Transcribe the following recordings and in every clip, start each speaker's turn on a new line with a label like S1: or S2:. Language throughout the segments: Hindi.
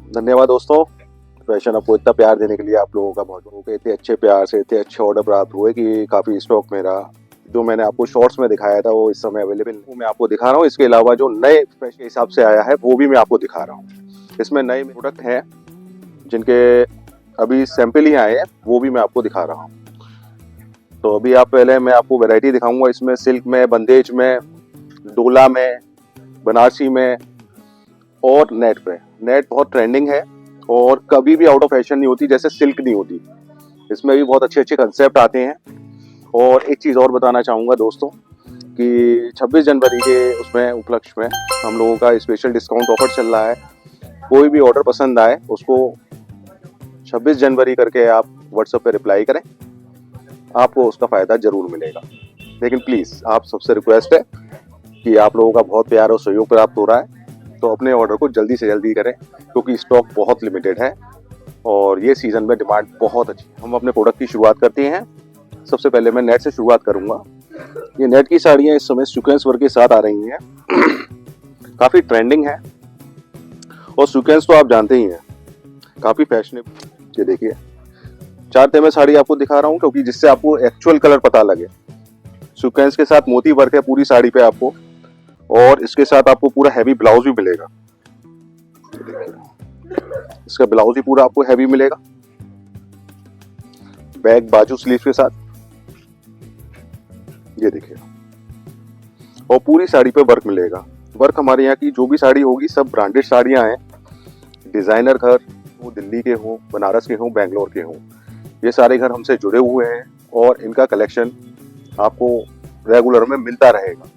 S1: धन्यवाद दोस्तों, फैशन आपको इतना प्यार देने के लिए आप लोगों का बहुत बहुत इतने अच्छे प्यार से इतने अच्छे ऑर्डर प्राप्त हुए कि काफ़ी स्टॉक मेरा जो मैंने आपको शॉर्ट्स में दिखाया था वो इस समय अवेलेबल वो मैं आपको दिखा रहा हूँ। इसके अलावा जो नए फैशन के हिसाब से आया है वो भी मैं आपको दिखा रहा हूँ। इसमें नए प्रोडक्ट हैं जिनके अभी सैंपल ही आए हैं, वो भी मैं आपको दिखा रहा हूँ। तो अभी आप पहले मैं आपको वैरायटी दिखाऊंगा। इसमें सिल्क में, बंदेज में, डोला में, बनारसी में और नेट पे। नेट बहुत ट्रेंडिंग है और कभी भी आउट ऑफ फैशन नहीं होती जैसे सिल्क नहीं होती। इसमें भी बहुत अच्छे अच्छे कंसेप्ट आते हैं। और एक चीज़ और बताना चाहूँगा दोस्तों कि 26 जनवरी के उसमें उपलक्ष्य में हम लोगों का स्पेशल डिस्काउंट ऑफर चल रहा है। कोई भी ऑर्डर पसंद आए उसको 26 जनवरी करके आप व्हाट्सएप पे रिप्लाई करें, आपको उसका फ़ायदा ज़रूर मिलेगा। लेकिन प्लीज़ आप सबसे रिक्वेस्ट है कि आप लोगों का बहुत प्यार और सहयोग प्राप्त हो रहा है, तो अपने ऑर्डर को जल्दी से जल्दी करें क्योंकि स्टॉक बहुत लिमिटेड है और ये सीज़न में डिमांड बहुत अच्छी है। हम अपने प्रोडक्ट की शुरुआत करते हैं। सबसे पहले मैं नेट से शुरुआत करूंगा। ये नेट की साड़ियाँ इस समय सीक्वेंस वर्क के साथ आ रही हैं। काफ़ी ट्रेंडिंग है और सीक्वेंस तो आप जानते ही हैं, काफ़ी फैशनेबल। ये देखिए 4 मैं साड़ी आपको दिखा रहा हूँ क्योंकि जिससे आपको एक्चुअल कलर पता लगे। सीक्वेंस के साथ मोती वर्क है पूरी साड़ी पे आपको, और इसके साथ आपको पूरा हैवी ब्लाउज भी मिलेगा। इसका ब्लाउज भी पूरा आपको हैवी मिलेगा, बैक बाजू स्लीव के साथ। ये देखिए, और पूरी साड़ी पे वर्क मिलेगा। वर्क हमारे यहाँ की जो भी साड़ी होगी सब ब्रांडेड साड़ियाँ हैं। डिजाइनर घर वो दिल्ली के हों, बनारस के हों, बेंगलोर के हों, ये सारे घर हमसे जुड़े हुए हैं और इनका कलेक्शन आपको रेगुलर में मिलता रहेगा।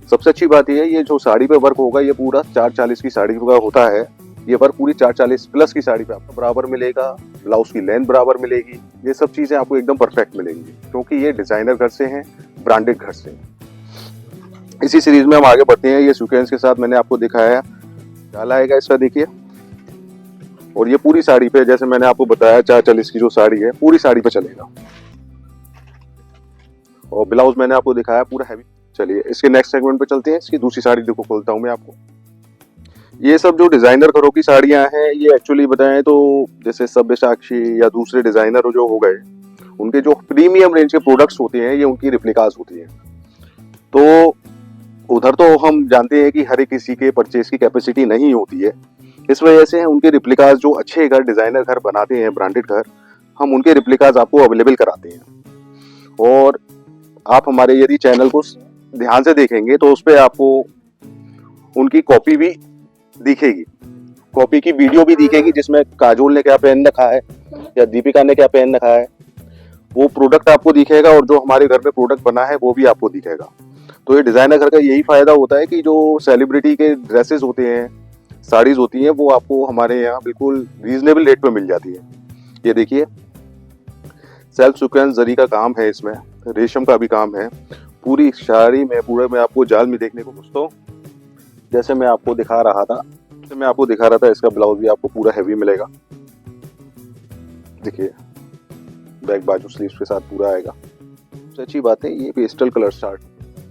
S1: सबसे अच्छी बात यह है, ये जो साड़ी पे वर्क होगा ये पूरा 440 की साड़ी का होता है। ये वर्क पूरी 440 प्लस की साड़ी पे आपको बराबर मिलेगा। ब्लाउज की लेंथ बराबर मिलेगी। ये सब चीजें आपको एकदम परफेक्ट मिलेंगी क्योंकि ये डिजाइनर घर से हैं, ब्रांडेड घर से हैं। इसी सीरीज में हम आगे बढ़ते हैं। ये सीक्वेंस के साथ मैंने आपको दिखाया, डाला आएगा इसका देखिए। और ये पूरी साड़ी पे जैसे मैंने आपको बताया 440 की जो साड़ी है पूरी साड़ी पे चलेगा। और ब्लाउज मैंने आपको दिखाया पूरा हैवी। चलिए इसके नेक्स्ट सेगमेंट पे चलते हैं। इसकी दूसरी साड़ी देखो खोलता हूँ मैं आपको। ये सब जो डिजाइनर घरों की साड़ियां हैं ये एक्चुअली बताएं तो जैसे सब्यसाची या दूसरे डिजाइनर जो हो गए, उनके जो प्रीमियम रेंज के प्रोडक्ट्स होते हैं ये उनकी रिप्लिकास होती हैं। तो उधर तो हम जानते हैं कि हर एक किसी के परचेज की कैपेसिटी नहीं होती है। इस वजह से उनके रिप्लिकास जो अच्छे घर डिजाइनर घर बनाते हैं, ब्रांडेड घर, हम उनके रिप्लिकास आपको अवेलेबल कराते हैं। और आप हमारे यदि चैनल को ध्यान से देखेंगे तो उस पर आपको उनकी कॉपी भी दिखेगी, कॉपी की वीडियो भी दिखेगी जिसमें काजोल ने क्या पहन रखा है या दीपिका ने क्या पहन रखा है, वो प्रोडक्ट आपको दिखेगा। और जो हमारे घर में प्रोडक्ट बना है वो भी आपको दिखेगा। तो ये डिजाइनर घर का यही फायदा होता है कि जो सेलिब्रिटी के ड्रेसेस होते हैं, साड़ीज होती हैं, वो आपको हमारे यहाँ बिल्कुल रीजनेबल रेट पे मिल जाती है। ये देखिए सेल्फ सीक्वेंस जरी का काम है, इसमें रेशम का भी काम है। पूरी साड़ी में पूरे में आपको जाल में देखने को दोस्तों जैसे मैं आपको दिखा रहा था, इसका ब्लाउज भी आपको पूरा हैवी मिलेगा। देखिए बैक बाजू स्लीव्स के साथ पूरा आएगा। सबसे अच्छी बात है ये पेस्टल कलर स्टार्ट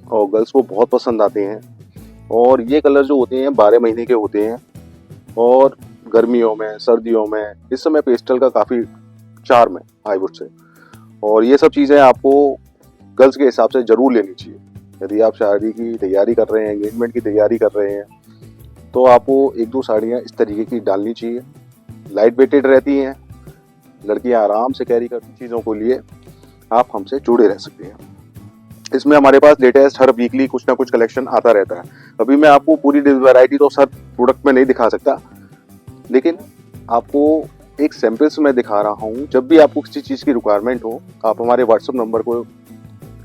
S1: और गर्ल्स को बहुत पसंद आते हैं। और ये कलर जो होते हैं 12 महीने के होते हैं और गर्मियों में, सर्दियों में इस समय पेस्टल का काफ़ी चार्म है आई वुड से। और ये सब चीज़ें आपको गर्ल्स के हिसाब से ज़रूर लेनी चाहिए। यदि आप शादी की तैयारी कर रहे हैं, एंगेजमेंट की तैयारी कर रहे हैं, तो आपको 1-2 साड़ियाँ इस तरीके की डालनी चाहिए। लाइट वेटेड रहती हैं, लड़कियाँ आराम से कैरी करती चीज़ों को लिए आप हमसे जुड़े रह सकते हैं। इसमें हमारे पास लेटेस्ट हर वीकली कुछ ना कुछ कलेक्शन आता रहता है। अभी मैं आपको पूरी वैरायटी तो सर प्रोडक्ट में नहीं दिखा सकता, लेकिन आपको एक सैंपल्स में दिखा रहा हूँ। जब भी आपको किसी चीज़ की रिक्वायरमेंट हो आप हमारे व्हाट्सएप नंबर को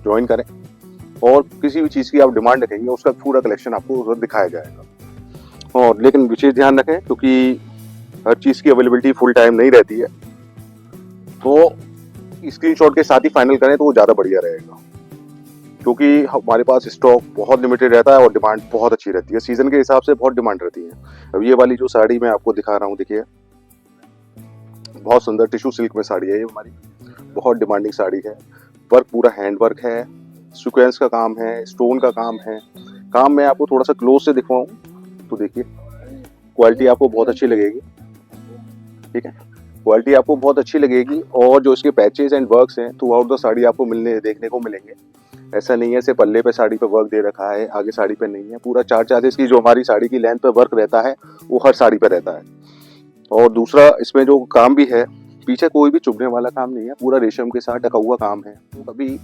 S1: ज्वाइन करें और किसी भी चीज़ की आप डिमांड रखेंगे उसका पूरा कलेक्शन आपको उधर दिखाया जाएगा। और लेकिन विशेष ध्यान रखें क्योंकि हर चीज़ की अवेलेबिलिटी फुल टाइम नहीं रहती है, तो स्क्रीनशॉट के साथ ही फाइनल करें तो वो ज़्यादा बढ़िया रहेगा क्योंकि हमारे पास स्टॉक बहुत लिमिटेड रहता है और डिमांड बहुत अच्छी रहती है। सीजन के हिसाब से बहुत डिमांड रहती है। अब ये वाली जो साड़ी मैं आपको दिखा रहा हूँ देखिए, बहुत सुंदर टिश्यू सिल्क में साड़ी है। ये हमारी बहुत डिमांडिंग साड़ी है। वर्क पूरा हैंड वर्क है, सीक्वेंस का काम है, स्टोन का काम है। काम मैं आपको थोड़ा सा क्लोज से दिखवाऊँ तो देखिए क्वालिटी आपको बहुत अच्छी लगेगी, ठीक है, क्वालिटी आपको बहुत अच्छी लगेगी। और जो इसके पैचेस एंड वर्क्स हैं थ्रू आउट द साड़ी आपको देखने को मिलेंगे। ऐसा नहीं है सिर्फ पल्ले पे साड़ी पे वर्क दे रखा है, आगे साड़ी पे नहीं है। पूरा 4 इंच की जो हमारी साड़ी की लेंथ पे वर्क रहता है वो हर साड़ी पे रहता है। और दूसरा इसमें जो काम भी है, पीछे कोई भी चुभने वाला काम नहीं है, पूरा रेशम के साथ ढका हुआ काम है। तो कभी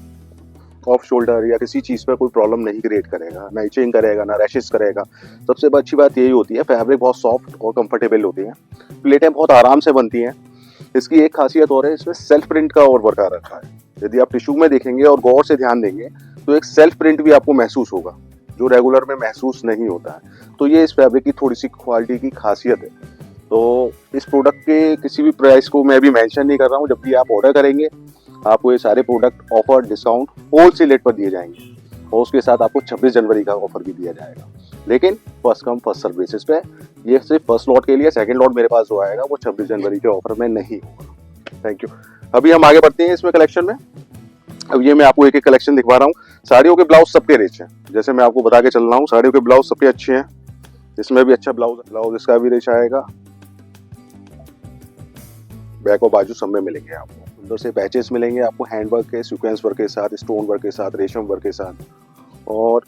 S1: ऑफ शोल्डर या किसी चीज़ पे कोई प्रॉब्लम नहीं क्रिएट करेगा, ना इचिंग करेगा, ना रैशेस करेगा। सबसे अच्छी बात यही होती है, फैब्रिक बहुत सॉफ्ट और कंफर्टेबल होती है, प्लेटें बहुत आराम से बनती हैं। इसकी एक खासियत और है, इसमें सेल्फ प्रिंट का और वर्क आ रखा है। यदि आप टिश्यू में देखेंगे और गौर से ध्यान देंगे तो एक सेल्फ प्रिंट भी आपको महसूस होगा, जो रेगुलर में महसूस नहीं होता है। तो ये इस फैब्रिक की थोड़ी सी क्वालिटी की खासियत है। तो इस प्रोडक्ट के किसी भी प्राइस को मैं अभी मेंशन नहीं कर रहा हूँ। जब भी आप ऑर्डर करेंगे आपको ये सारे product offer discount wholesale rate पर दिए जाएंगे, और उसके साथ आपको 26 जनवरी का ऑफर भी दिया जाएगा। लेकिन first come first serve basis पे, ये सिर्फ फर्स्ट लॉट के लिए, सेकंड लॉट मेरे पास जो आएगा वो 26 जनवरी के ऑफर में नहीं होगा। Thank you. अभी हम आगे बढ़ते हैं इसमें कलेक्शन में। अब ये मैं आपको एक एक कलेक्शन दिखवा रहा हूँ। साड़ियों के ब्लाउज सबके रिच हैं, जैसे मैं आपको बता के चल रहा हूँ, साड़ियों के ब्लाउज सबके अच्छे हैं। इसमें भी अच्छा ब्लाउज इसका भी रिच आएगा, बैक और बाजू सब में मिलेंगे आपको। सुंदर से पैचेस मिलेंगे आपको, हैंडवर्क के, सीक्वेंस वर्क के साथ, स्टोन वर्क के साथ, रेशम वर्क के साथ। और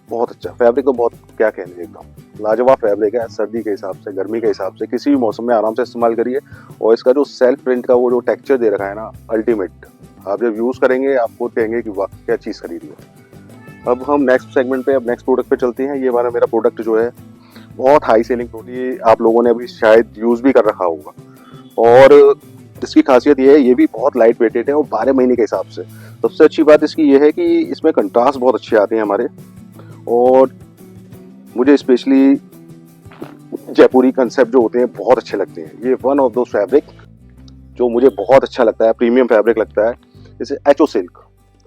S1: बहुत अच्छा फैब्रिक, तो बहुत क्या कहने, एकदम लाजवाब फैब्रिक है। सर्दी के हिसाब से, गर्मी के हिसाब से, किसी भी मौसम में आराम से इस्तेमाल करिए। और इसका जो सेल्फ प्रिंट का वो जो टेक्सचर दे रखा है ना, अल्टीमेट। आप जब यूज़ करेंगे आपको कहेंगे कि वाह क्या चीज़ खरीदी है। अब हम नेक्स्ट सेगमेंट पे, अब नेक्स्ट प्रोडक्ट पे चलते हैं। ये वाला मेरा प्रोडक्ट जो है बहुत हाई सेलिंग प्रोडक्ट, ये आप लोगों ने अभी शायद यूज़ भी कर रखा होगा। और इसकी खासियत ये है, ये भी बहुत लाइट वेटेड है और 12 महीने के हिसाब से। सबसे अच्छी बात इसकी ये है कि इसमें कंट्रास्ट बहुत अच्छे आते हैं हमारे। और मुझे स्पेशली जयपुरी कंसेप्ट जो होते हैं बहुत अच्छे लगते हैं। ये वन ऑफ दो फैब्रिक जो मुझे बहुत अच्छा लगता है, प्रीमियम फैब्रिक लगता है। जैसे HO silk,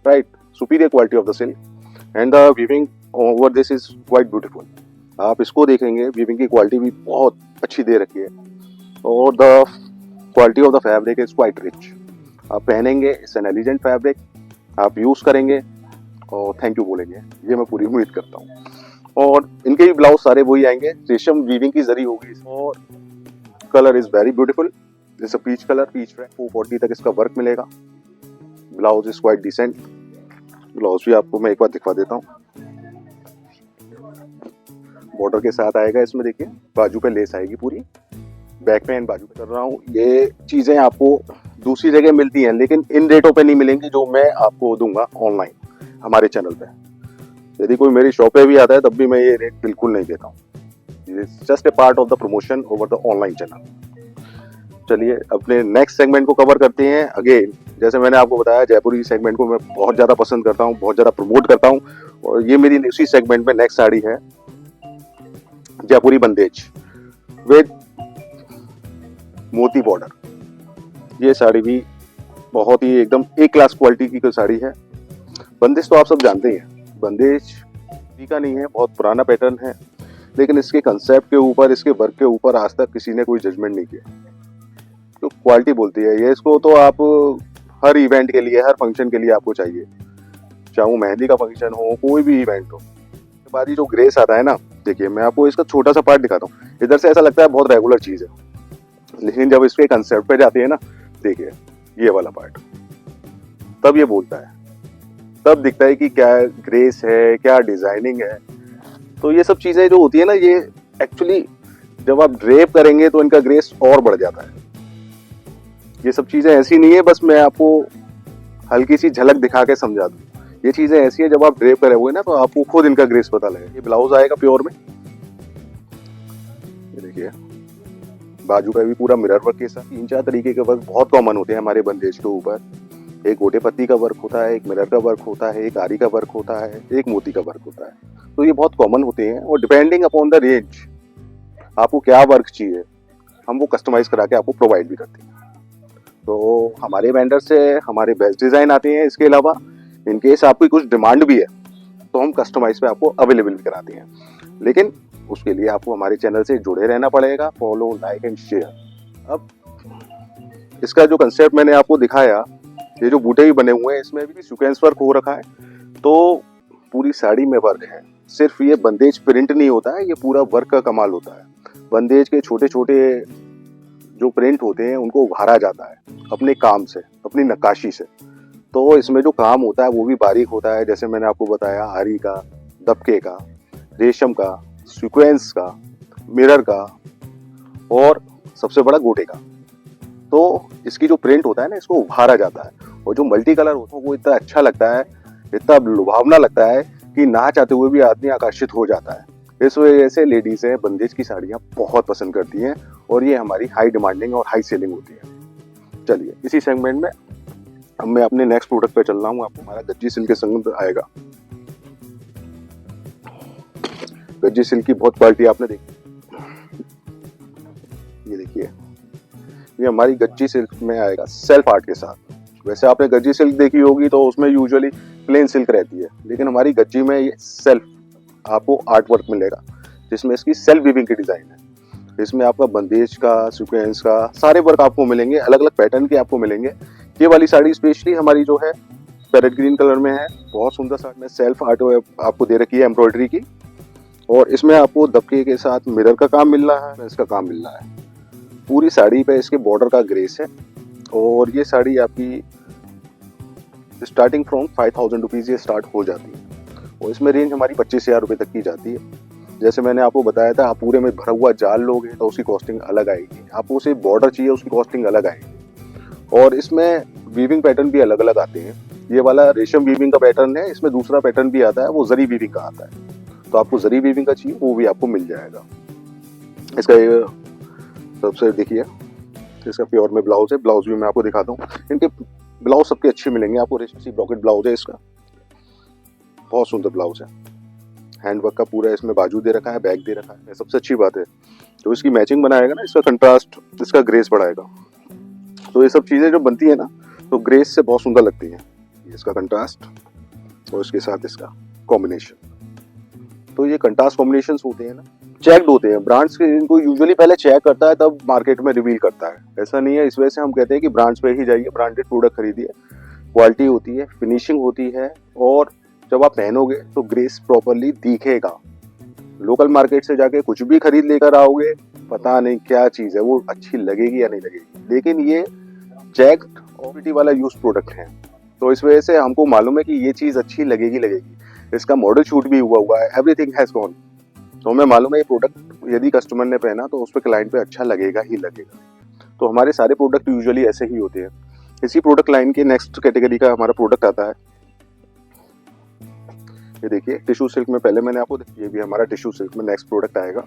S1: right, superior quality of the silk and the weaving over this is quite beautiful. आप इसको देखेंगे, वीविंग की क्वालिटी भी बहुत अच्छी दे रखी है। और the quality of the fabric is quite rich. आप पहनेंगे, इट्स एन एलिजेंट फैब्रिक, आप यूज़ करेंगे और थैंक यू बोलेंगे, ये मैं पूरी उम्मीद करता हूँ। और इनके भी ब्लाउज सारे वही आएंगे, रेशम वीविंग की जरी होगी। और कलर इज वेरी ब्यूटीफुल, जैसे पीच कलर, पीच रेड। 440 तक इसका वर्क मिलेगा। Blouse is quite decent. Blouse भी आपको मैं एक बार दिखवा देता हूँ। बॉर्डर के साथ आएगा इसमें, देखिए बाजू पे लेस आएगी पूरी, बैक पे एंड बाजू पे कर रहा हूँ। ये चीज़ें आपको दूसरी जगह मिलती हैं, लेकिन इन रेटों पे नहीं मिलेंगी जो मैं आपको दूंगा ऑनलाइन हमारे चैनल पे। यदि कोई मेरी शॉप पे भी आता है तब भी मैं ये रेट बिल्कुल नहीं देता हूँ। Just a part of the promotion over the online channel. चलिए अपने नेक्स्ट सेगमेंट को कवर करते हैं। अगेन जैसे मैंने आपको बताया, जयपुरी सेगमेंट को मैं बहुत ज़्यादा पसंद करता हूँ, बहुत ज़्यादा प्रमोट करता हूँ। और ये मेरी उसी सेगमेंट में नेक्स्ट साड़ी है, जयपुरी बंदेज विद मोती बॉर्डर। ये साड़ी भी बहुत ही एकदम ए क्लास क्वालिटी की साड़ी है। बंदेज तो आप सब जानते ही हैं, बंदेज का नहीं है, बहुत पुराना पैटर्न है। लेकिन इसके कंसेप्ट के ऊपर, इसके वर्क के ऊपर आज तक किसी ने कोई जजमेंट नहीं किया। तो क्वालिटी बोलती है ये। इसको तो आप हर इवेंट के लिए, हर फंक्शन के लिए आपको चाहिए, चाहे वो मेहंदी का फंक्शन हो, कोई भी इवेंट हो। उसके बाद ये जो ग्रेस आता है ना, देखिए मैं आपको इसका छोटा सा पार्ट दिखाता हूँ। इधर से ऐसा लगता है बहुत रेगुलर चीज़ है, लेकिन जब इसके कंसेप्ट पे जाती है ना, देखिए ये वाला पार्ट, तब ये बोलता है, तब दिखता है कि क्या ग्रेस है, क्या डिजाइनिंग है। तो ये सब चीजें जो होती है ना, ये एक्चुअली जब आप ड्रेप करेंगे तो इनका ग्रेस और बढ़ जाता है। ये सब चीजें ऐसी नहीं है बस मैं आपको हल्की सी झलक दिखा के समझा दूं। ये चीजें ऐसी है जब आप ड्रेप करे हुए ना तो आपको खुद इनका ग्रेस पता लगेगा। ये ब्लाउज आएगा प्योर में, ये देखिए बाजू का भी पूरा मिरर वर्क के साथ। 3-4 तरीके के वर्क बहुत कॉमन होते हैं हमारे बंदेज के ऊपर। एक गोटे पत्ती का वर्क होता है, एक मिरर का वर्क होता है, एक आरी का वर्क होता है, एक मोती का वर्क होता है। तो ये बहुत कॉमन होते हैं और डिपेंडिंग अपॉन द रेंज आपको क्या वर्क चाहिए हम वो कस्टमाइज करा के आपको प्रोवाइड भी करते हैं। तो हमारे वेंडर से हमारे बेस्ट डिज़ाइन आते हैं। इसके अलावा इन केस आपकी कुछ डिमांड भी है तो हम कस्टमाइज पे आपको अवेलेबल भी कराते हैं, लेकिन उसके लिए आपको हमारे चैनल से जुड़े रहना पड़ेगा। Follow, like and share. अब इसका जो कंसेप्ट मैंने आपको दिखाया, ये जो बूटे भी बने हुए हैं इसमें भी सीक्वेंस वर्क हो रखा है। तो पूरी साड़ी में वर्क है, सिर्फ ये बंदेज प्रिंट नहीं होता है, ये पूरा वर्क का कमाल होता है। बंदेज के छोटे छोटे जो प्रिंट होते हैं उनको उभारा जाता है अपने काम से, अपनी नक्काशी से। तो इसमें जो काम होता है वो भी बारीक होता है, जैसे मैंने आपको बताया आरी का, दबके का, रेशम का, सीक्वेंस का, मिरर का और सबसे बड़ा गोटे का। तो इसकी जो प्रिंट होता है ना, इसको उभारा जाता है और जो मल्टी कलर होता है वो इतना अच्छा लगता है, इतना लुभावना लगता है कि ना चाहते हुए भी आदमी आकर्षित हो जाता है। इस वजह से लेडीज बंदेज की साड़ियाँ बहुत पसंद करती हैं और ये हमारी हाई डिमांडिंग और हाई सेलिंग होती है। चलिए इसी सेगमेंट में अब मैं अपने नेक्स्ट प्रोडक्ट पे चल रहा हूँ। आपको हमारा गज्जी सिल्क के संग आएगा। गज्जी सिल्क की बहुत क्वालिटी आपने देखी, ये देखिए, ये हमारी गज्जी सिल्क में आएगा सेल्फ आर्ट के साथ। वैसे आपने गज्जी सिल्क देखी होगी तो उसमें यूजुअली प्लेन सिल्क रहती है, लेकिन हमारी गज्जी में ये सेल्फ आपको आर्ट वर्क मिलेगा जिसमें इसकी सेल्फ वीविंग की डिजाइन है। इसमें आपका बंदेज का, सीक्वेंस का सारे वर्क आपको मिलेंगे, अलग अलग पैटर्न के आपको मिलेंगे। ये वाली साड़ी स्पेशली हमारी जो है पैरेट ग्रीन कलर में है, बहुत सुंदर साड़ी में सेल्फ आर्ट आपको दे रखी है एम्ब्रॉयडरी की, और इसमें आपको दबके के साथ मिरर का काम मिल रहा है, इसका काम मिल रहा है। पूरी साड़ी पे इसके बॉर्डर का ग्रेस है और ये साड़ी आपकी स्टार्टिंग फ्रॉम 5000 रुपीज़ ये स्टार्ट हो जाती है और इसमें रेंज हमारी 25,000 रुपये तक की जाती है। जैसे मैंने आपको बताया था, आप पूरे में भरा हुआ जाल लोगे तो उसकी कॉस्टिंग अलग आएगी, आपको उसे बॉर्डर चाहिए उसकी कॉस्टिंग अलग आएगी। और इसमें वीविंग पैटर्न भी अलग अलग आते हैं। ये वाला रेशम वीविंग का पैटर्न है, इसमें दूसरा पैटर्न भी आता है वो जरी वीविंग का आता है, तो आपको जरी वीविंग का चाहिए वो भी आपको मिल जाएगा। इसका ये सबसे देखिए, इसका प्योर में ब्लाउज है, ब्लाउज भी मैं आपको दिखाता हूँ। इनके ब्लाउज सबके अच्छे मिलेंगे आपको। रेशम ब्रॉकेट ब्लाउज है इसका, बहुत सुंदर ब्लाउज है, हैंडवर्क का पूरा इसमें बाजू दे रखा है, बैक दे रखा है। सबसे अच्छी बात है जो इसकी मैचिंग बनाएगा ना, इसका कंट्रास्ट, इसका ग्रेस बढ़ाएगा। तो ये सब चीजें जो बनती है ना, तो ग्रेस से बहुत सुंदर लगती है। इसका कंट्रास्ट और इसके साथ इसका कॉम्बिनेशन, तो ये कंट्रास्ट कॉम्बिनेशन होते हैं ना, चेक्ड होते हैं। ब्रांड्स के इनको यूजुअली पहले चेक करता है तब मार्केट में रिवील करता है, ऐसा नहीं है। इस वजह से हम कहते हैं कि ब्रांड्स पे ही जाइए, ब्रांडेड प्रोडक्ट खरीदिए। क्वालिटी होती है, फिनिशिंग होती है और जब आप पहनोगे तो ग्रेस प्रॉपरली दिखेगा। लोकल मार्केट से जाके कुछ भी खरीद लेकर आओगे, पता नहीं क्या चीज है, वो अच्छी लगेगी या नहीं लगेगी। लेकिन ये चेक क्वालिटी वाला यूज प्रोडक्ट है, तो इस वजह से हमको मालूम है कि ये चीज अच्छी लगेगी। इसका मॉडल शूट भी हुआ है, एवरीथिंग हैज गॉन। तो हमें मालूम है ये प्रोडक्ट यदि कस्टमर ने पहना तो उस पर क्लाइंट पे अच्छा लगेगा ही लगेगा। तो हमारे सारे प्रोडक्ट यूजुअली ऐसे ही होते हैं। इसी प्रोडक्ट लाइन के नेक्स्ट कैटेगरी का हमारा प्रोडक्ट आता है, ये देखिए टिश्यू सिल्क में। पहले मैंने आपको, ये भी हमारा टिश्यू सिल्क में नेक्स्ट प्रोडक्ट आएगा।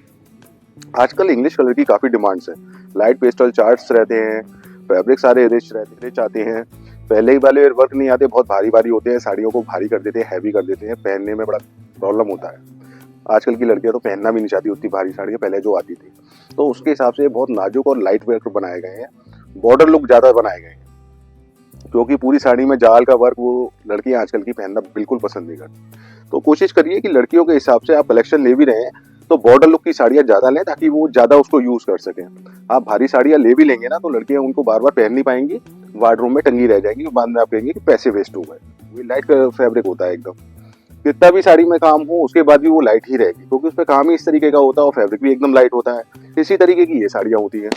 S1: आजकल इंग्लिश कलर की काफी डिमांड्स है, लाइट पेस्टल चार्ट्स रहते हैं, फैब्रिक सारे रिच आते हैं। पहले ही वाले वर्क नहीं आते, बहुत भारी होते हैं, साड़ियों को भारी कर देते हैं, हैवी कर देते हैं, पहनने में बड़ा प्रॉब्लम होता है। आजकल की लड़कियां तो पहनना भी नहीं चाहती उतनी भारी साड़ियाँ पहले जो आती थी। तो उसके हिसाब से बहुत नाजुक और लाइट वेट बनाए गए हैं, बॉर्डर लुक ज्यादा बनाए गए हैं, क्योंकि पूरी साड़ी में जाल का वर्क वो लड़कियां आजकल की पहनना बिल्कुल पसंद नहीं करती। तो कोशिश करिए कि लड़कियों के हिसाब से आप कलेक्शन ले भी रहे हैं तो बॉर्डर लुक की साड़ियाँ ज्यादा लें, ताकि वो ज्यादा उसको यूज कर सकें। आप भारी साड़ियाँ ले भी लेंगे ना तो लड़कियां उनको बार बार पहन नहीं पाएंगी, वार्डरूम में टंगी रह जाएंगी, बाद में आप कहेंगे कि पैसे वेस्ट हो गए। ये लाइट फैब्रिक होता है एकदम, कितना भी साड़ी में काम हो उसके बाद भी वो लाइट ही रहेगी, क्योंकि उस पर काम ही इस तरीके का होता है और फैब्रिक भी एकदम लाइट होता है। इसी तरीके की ये साड़ियाँ होती हैं,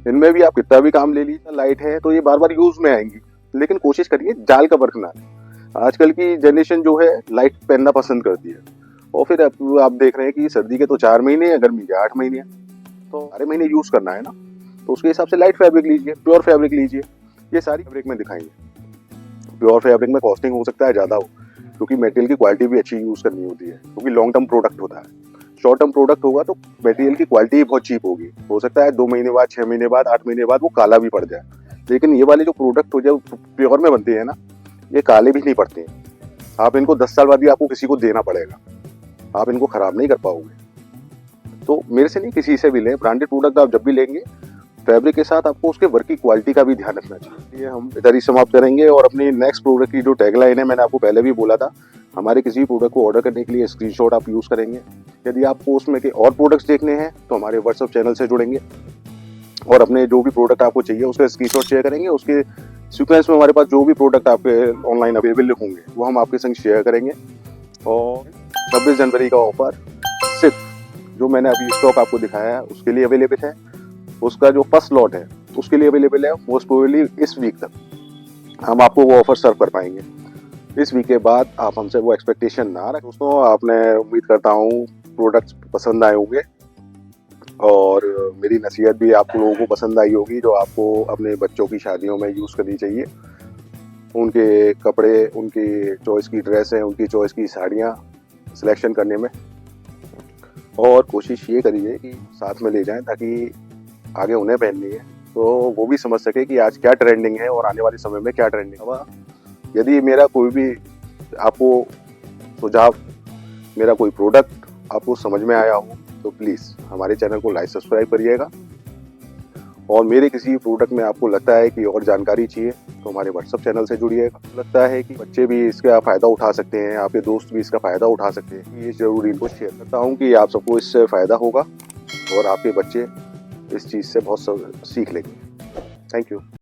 S1: इनमें भी आप कितना भी काम ले लीजिए, लाइट है तो ये बार बार यूज में आएंगी। लेकिन कोशिश करिए जाल का वर्क ना। आजकल की जनरेशन जो है लाइट पहनना पसंद करती है, और फिर आप देख रहे हैं कि सर्दी के तो 4 महीने हैं, गर्मी के 8 महीने हैं, तो 12 महीने यूज करना है ना, तो उसके हिसाब से लाइट फैब्रिक लीजिए, प्योर फैब्रिक लीजिए। ये सारी फैब्रिक में दिखाएंगे। प्योर फैब्रिक में कॉस्टिंग हो सकता है ज़्यादा हो, क्योंकि मटेरियल की क्वालिटी भी अच्छी यूज़ करनी होती है, क्योंकि लॉन्ग टर्म प्रोडक्ट होता है। शॉर्ट टर्म प्रोडक्ट होगा तो मटेरियल की क्वालिटी भी बहुत चीप होगी, हो सकता है 2 महीने बाद, 6 महीने बाद, 8 महीने बाद वो काला भी पड़ जाए। लेकिन ये वाले जो प्रोडक्ट हो जाए प्योर में बनते हैं ना, ये काले भी नहीं पड़ते हैं। आप इनको 10 साल बाद भी आपको किसी को देना पड़ेगा, आप इनको खराब नहीं कर पाओगे। तो मेरे से नहीं, किसी से भी लें, ब्रांडेड प्रोडक्ट आप जब भी लेंगे फैब्रिक के साथ आपको उसके वर्क की क्वालिटी का भी ध्यान रखना चाहिए। ये हम इधर ही समाप्त करेंगे और अपनी नेक्स्ट प्रोडक्ट की जो टैगलाइन है, मैंने आपको पहले भी बोला था, हमारे किसी भी प्रोडक्ट को ऑर्डर करने के लिए स्क्रीनशॉट आप यूज़ करेंगे। यदि आपको उसमें के और प्रोडक्ट्स देखने हैं तो हमारे व्हाट्सएप चैनल से जुड़ेंगे और अपने जो भी प्रोडक्ट आपको चाहिए उसका स्क्रीनशॉट शेयर करेंगे। उसके सीक्वेंस में हमारे पास जो भी प्रोडक्ट आपके ऑनलाइन अवेलेबल होंगे वो हम आपके संग शेयर करेंगे। और 26 जनवरी का ऑफर सिर्फ जो मैंने अभी स्टॉक आपको दिखाया है उसके लिए अवेलेबल है। उसका जो फर्स्ट लॉट है उसके लिए अवेलेबल है। मोस्ट प्रोबेबली इस वीक तक हम आपको वो ऑफर सर्व कर पाएंगे। इस वीक के बाद आप हमसे वो एक्सपेक्टेशन ना रखें। दोस्तों, आपने उम्मीद करता हूँ प्रोडक्ट्स पसंद आए होंगे और मेरी नसीहत भी आप लोगों को पसंद आई होगी, जो आपको अपने बच्चों की शादियों में यूज़ करनी चाहिए। उनके कपड़े, उनकी चॉइस की ड्रेस है, उनकी चॉइस की साड़ियाँ सिलेक्शन करने में, और कोशिश ये करिए कि साथ में ले जाएं ताकि आगे उन्हें पहननी है तो वो भी समझ सके कि आज क्या ट्रेंडिंग है और आने वाले समय में क्या ट्रेंडिंग है। यदि मेरा कोई भी आपको सुझाव, मेरा कोई प्रोडक्ट आपको समझ में आया हो तो प्लीज़ हमारे चैनल को लाइक सब्सक्राइब करिएगा। और मेरे किसी प्रोडक्ट में आपको लगता है कि और जानकारी चाहिए तो हमारे व्हाट्सएप चैनल से जुड़िएगा। लगता है कि बच्चे भी इसका फ़ायदा उठा सकते हैं, आपके दोस्त भी इसका फ़ायदा उठा सकते हैं, ये ज़रूर इनको शेयर करता हूँ कि आप सबको इससे फ़ायदा होगा और आपके बच्चे इस चीज़ से बहुत सीख लेंगे। Thank you.